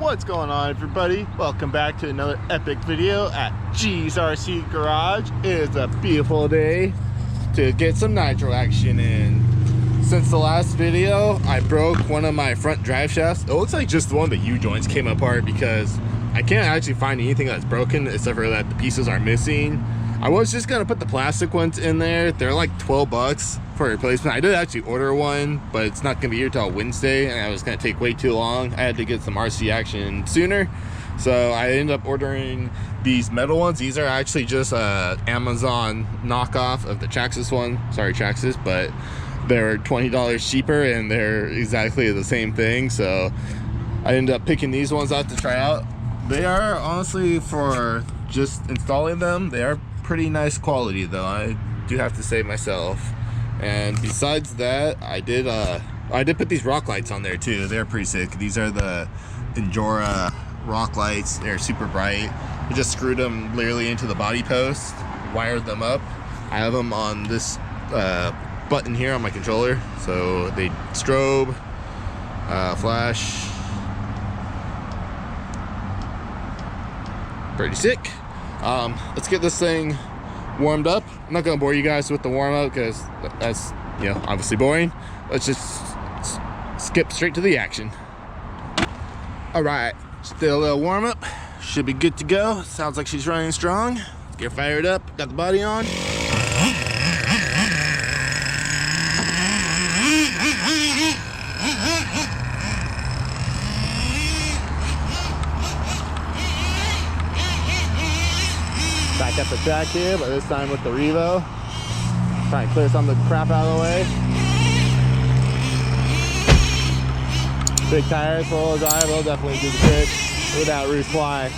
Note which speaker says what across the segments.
Speaker 1: What's going on, everybody? Welcome back to another epic video at G's RC Garage. It is a beautiful day to get some nitro action in. Since the last video, I broke one of my front drive shafts. It looks like just one of the U-joints came apart because I can't actually find anything that's broken except for that the pieces are missing. I was just gonna put the plastic ones in there. They're like 12 bucks for a replacement. I did actually order one, but it's not gonna be here till Wednesday, and I was gonna take way too long. I had to get some RC action sooner, so I ended up ordering these metal ones. These are actually just a Amazon knockoff of the Traxxas one. Sorry, Traxxas, but they're $20 cheaper and they're exactly the same thing. So I ended up picking these ones out to try out. They are honestly, for just installing them, they are pretty nice quality though, I do have to say myself. And besides that, I did put these rock lights on there too. They're pretty sick. These are the Endura rock lights. They're super bright. I just screwed them literally into the body post, wired them up. I have them on this button here on my controller, so they strobe, flash. Pretty sick. Let's get this thing warmed up. I'm not gonna bore you guys with the warm up because that's, you know, obviously boring. Let's just skip straight to the action. All right, still a little warm up. Should be good to go. Sounds like she's running strong. Let's get fired up. Got the body on. Back at the track here, but this time with the Revo. Trying to clear some of the crap out of the way. Big tires, full drive, will definitely do the trick without roof fly.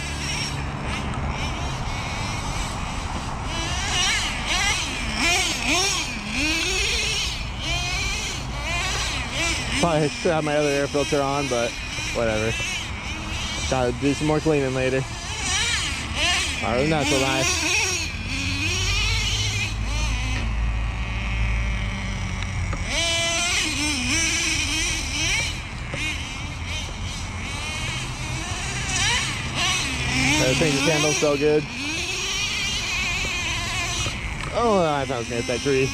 Speaker 1: Probably should have my other air filter on, but whatever. Gotta do some more cleaning later. Alright, not so nice. I think the candle's so good. Oh, I thought I was gonna hit that tree.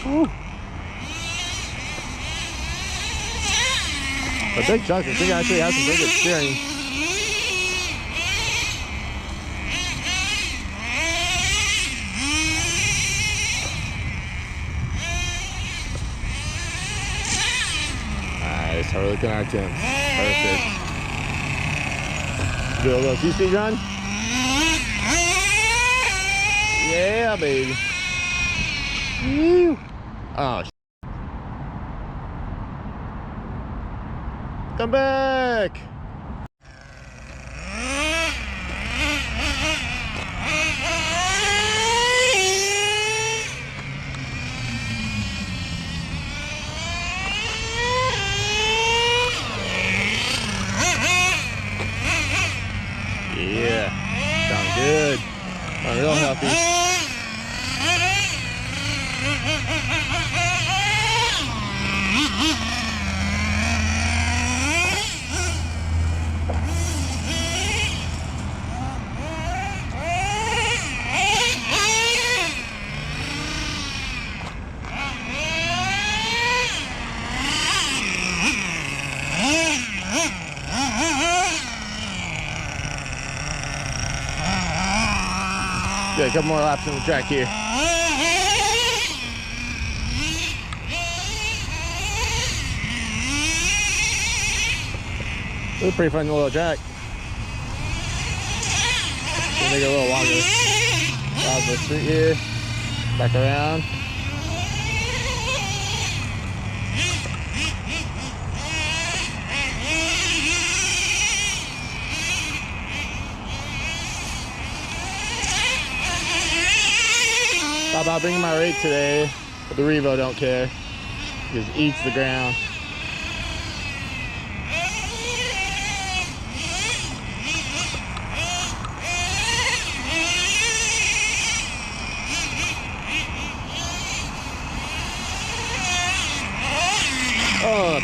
Speaker 1: Ooh. A big chunk. I think I actually has some pretty good steering. Nice, totally connecting. Perfect. Do a little 2-speed run. Yeah, baby. Woo. Oh, come back! Yeah, sounds good. I'm real healthy. Yeah, a couple more laps on the track here. It's a pretty fun little track. Gonna make it a little longer. Out the street here, back around. Thought about bringing my rake today, but the Revo don't care. It just eats the ground.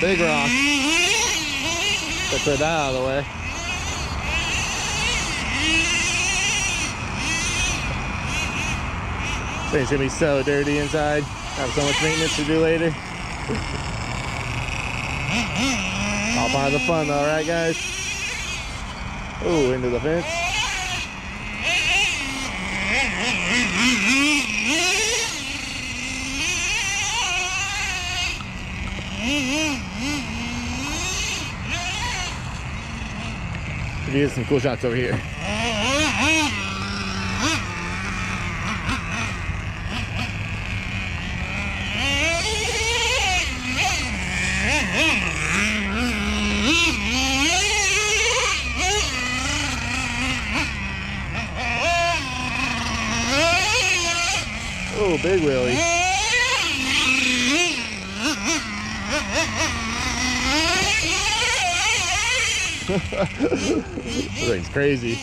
Speaker 1: big rock. Let's put that out of the way. Thing's gonna be so dirty inside. Have so much maintenance to do later. All part of the fun though, right guys? Ooh, into the fence. We get some cool shots over here. Oh, big wheelie. This thing's crazy.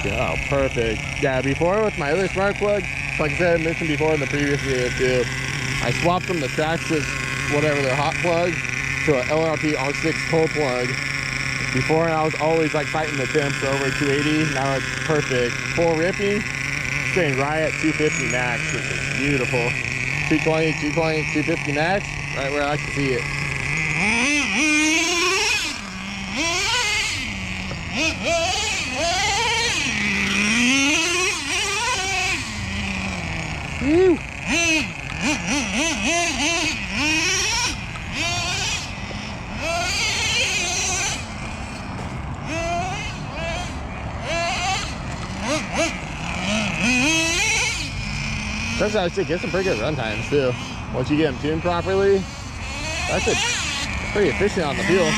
Speaker 1: Oh, perfect. Yeah, before with my other spark plug, like I said, I mentioned before in the previous video too, I swapped from the Traxxas, whatever their hot plug, to an LRP R6 cold plug. Before I was always like fighting the temps over 280. Now it's perfect. Full ripping, staying right at 250 max, which is beautiful. 220, 220, 250 max, right where I like to see it. Woo. That's actually get some pretty good run times too. Once you get them tuned properly, that's pretty efficient on the fuel.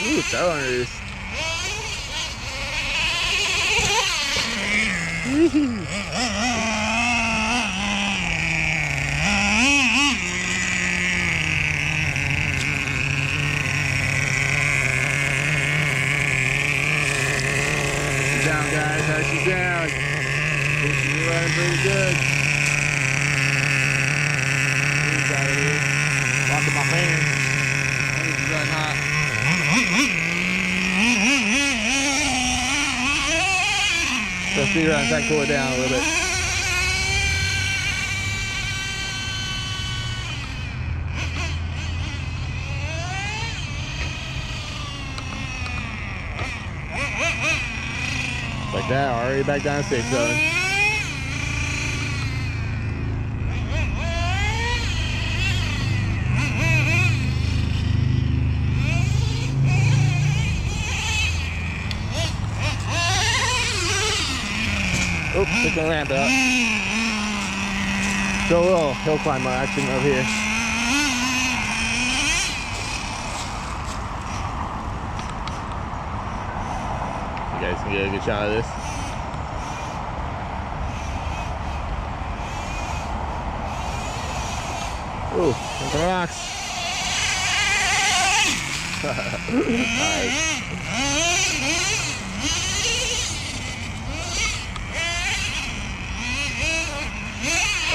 Speaker 1: Ooh, cylinders. She's down, guys. How's she down? She's running pretty good. Walking my fingers. She's running hot. So speed runs that cool it down a little bit. Like that, already back down to safe zone. Oops, it's gonna ramp it up. So a little hill climb action over here. You guys can get a good shot of this. Ooh, look at the rocks. Nice.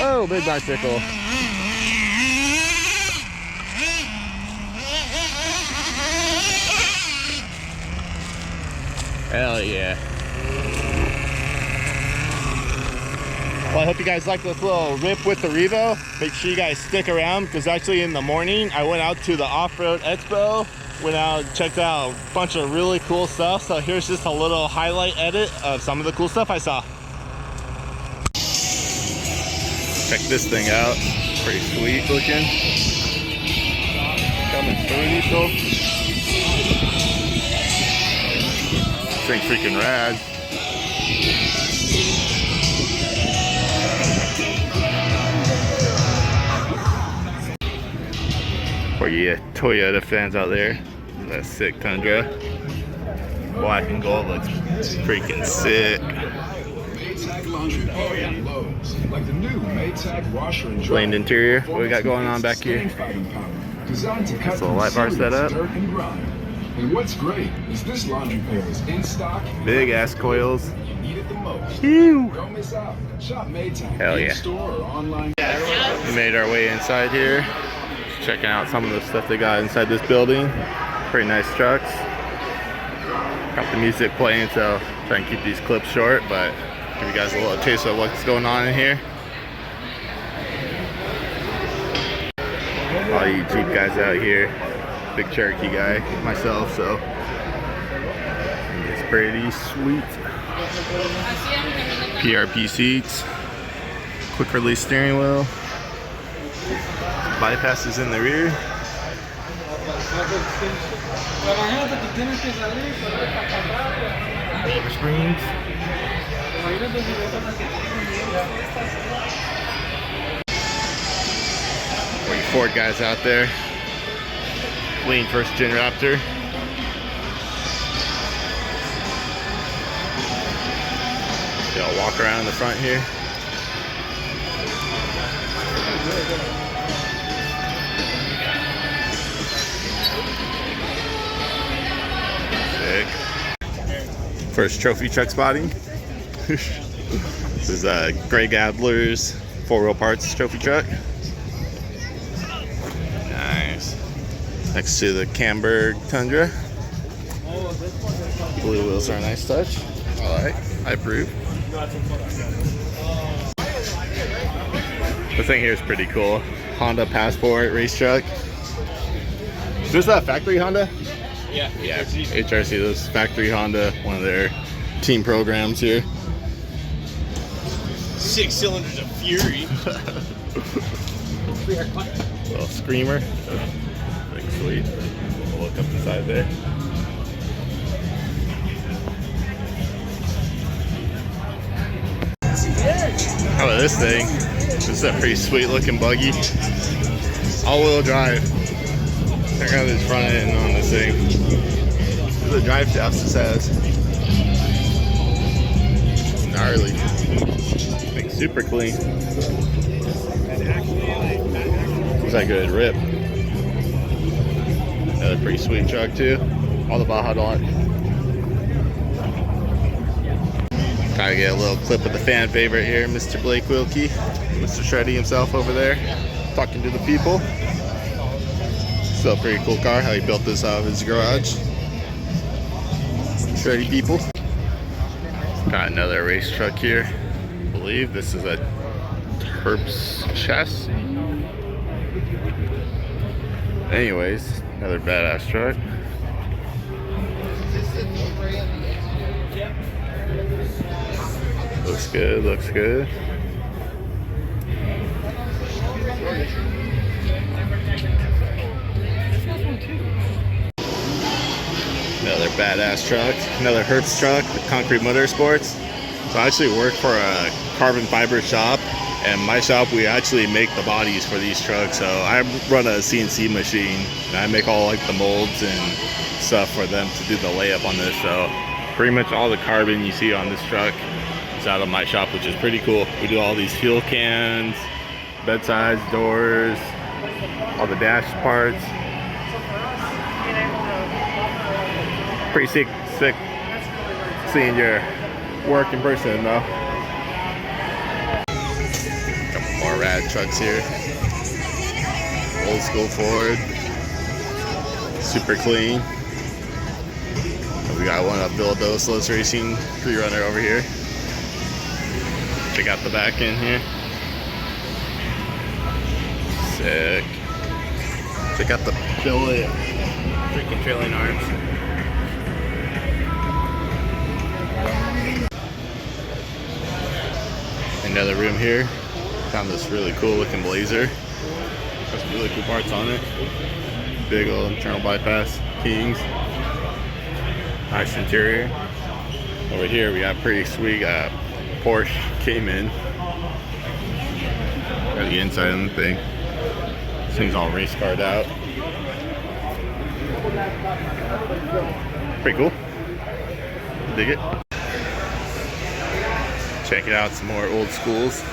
Speaker 1: Oh, big bicycle. Hell yeah. Well, I hope you guys like this little rip with the Revo. Make sure you guys stick around because actually in the morning I went out to the Offroad Expo, went out and checked out a bunch of really cool stuff. So here's just a little highlight edit of some of the cool stuff I saw. Check this thing out. Pretty sweet looking. Coming through these. This thing's freaking rad. For you Toyota fans out there, that sick Tundra. Black and gold looks freaking sick. Cleaned interior. What we got going on back here? This little light bar setup.
Speaker 2: And what's great is this laundry pair is in stock.
Speaker 1: Big ass coils.
Speaker 2: Don't miss out. Shop Maytag.
Speaker 1: Hell yeah.
Speaker 2: Store or online.
Speaker 1: We made our way inside here. Checking out some of the stuff they got inside this building. Pretty nice trucks. Got the music playing, so try and keep these clips short, but give you guys a little taste of what's going on in here. All you Jeep guys out here. Big Cherokee guy myself, so it's pretty sweet. PRP seats. Quick release steering wheel. Bypasses in the rear. Lever springs. For you Ford guys out there, clean first gen Raptor. I'll walk around the front here. First trophy truck spotting. This is Greg Adler's 4-wheel parts trophy truck. Nice. Next to the Camberg Tundra. Blue wheels are a nice touch. Alright, I approve. This thing here is pretty cool. Honda Passport race truck. Is this a factory Honda?
Speaker 3: Yeah,
Speaker 1: HRC, this factory Honda, one of their team programs here.
Speaker 3: 6 cylinders of fury.
Speaker 1: Little screamer. Like sweet. We'll look up inside there. How about this thing? This is a pretty sweet looking buggy. All-wheel drive. Check out this front end on this thing. The driveshaft this has. Gnarly. Thing's super clean. Looks like a good rip. Another pretty sweet truck too. All the Baja lot. Gotta get a little clip of the fan favorite here, Mr. Blake Wilkie. Mr. Shreddy himself over there, talking to the people. Still a pretty cool car, how he built this out of his garage. Shreddy people. Got another race truck here. I believe this is a Terps chassis. Anyways, another badass truck. Looks good, looks good. Another badass truck, another Hertz truck, the Concrete Motorsports. So I actually work for a carbon fiber shop, and my shop, we actually make the bodies for these trucks. So I run a CNC machine, and I make all like the molds and stuff for them to do the layup on this. So pretty much all the carbon you see on this truck is out of my shop, which is pretty cool. We do all these fuel cans, bedsides, doors, all the dash parts. Pretty sick seeing your work in person though. Couple more rad trucks here. Old school Ford. Super clean. We got one of Bill Doslow's Racing pre-runner over here. Check out the back end here. Sick. Check out the billet. Freaking trailing arms. Another room here. Found this really cool looking Blazer. Got some really cool parts on it. Big old internal bypass kings. Nice interior. Over here we got pretty sweet Porsche Cayman. Got the inside of the thing. This thing's all race car'd out. Pretty cool. Dig it. Check it out, some more old schools.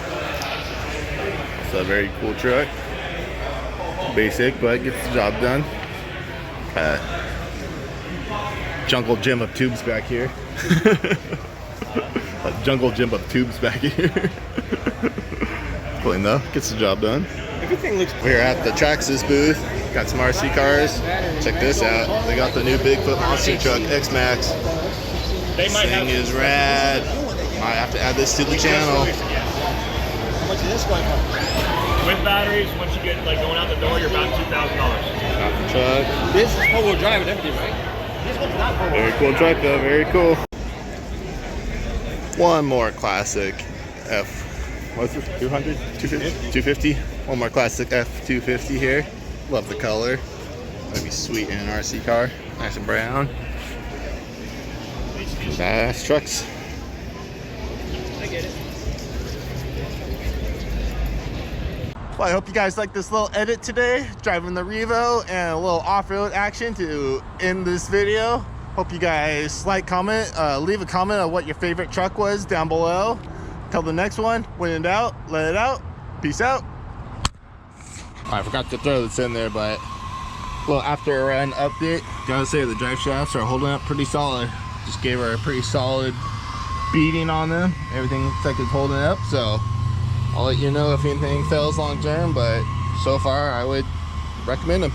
Speaker 1: It's a very cool truck. Basic, but gets the job done. Jungle gym of tubes back here. A jungle gym of tubes back here. Clean though, gets the job done.
Speaker 3: Everything looks.
Speaker 1: We're at the Traxxas booth. Got some RC cars. Check this out. They got the new Bigfoot monster truck X-Max. This thing is rad. Might have to add this to the channel.
Speaker 3: How much is this going for? With batteries, once you get like going out the door, you're about $2,000.
Speaker 1: Got the truck.
Speaker 3: This is four-wheel drive and everything, right? This one's not four-wheel.
Speaker 1: Very cool truck though, very cool. One more classic what's this, 200? 250? 250? One more classic F250 here. Love the color. That'd be sweet in an RC car. Nice and brown. Nice trucks.
Speaker 3: I get it.
Speaker 1: Well, I hope you guys like this little edit today, driving the Revo and a little off-road action to end this video. Hope you guys like, comment, leave a comment on what your favorite truck was down below. Till the next one, when in doubt, let it out. Peace out. I forgot to throw this in there, but a little after a run update. Gotta say the drive shafts are holding up pretty solid. Just gave her a pretty solid beating on them. Everything looks like it's holding up, so I'll let you know if anything fails long term, but so far I would recommend them.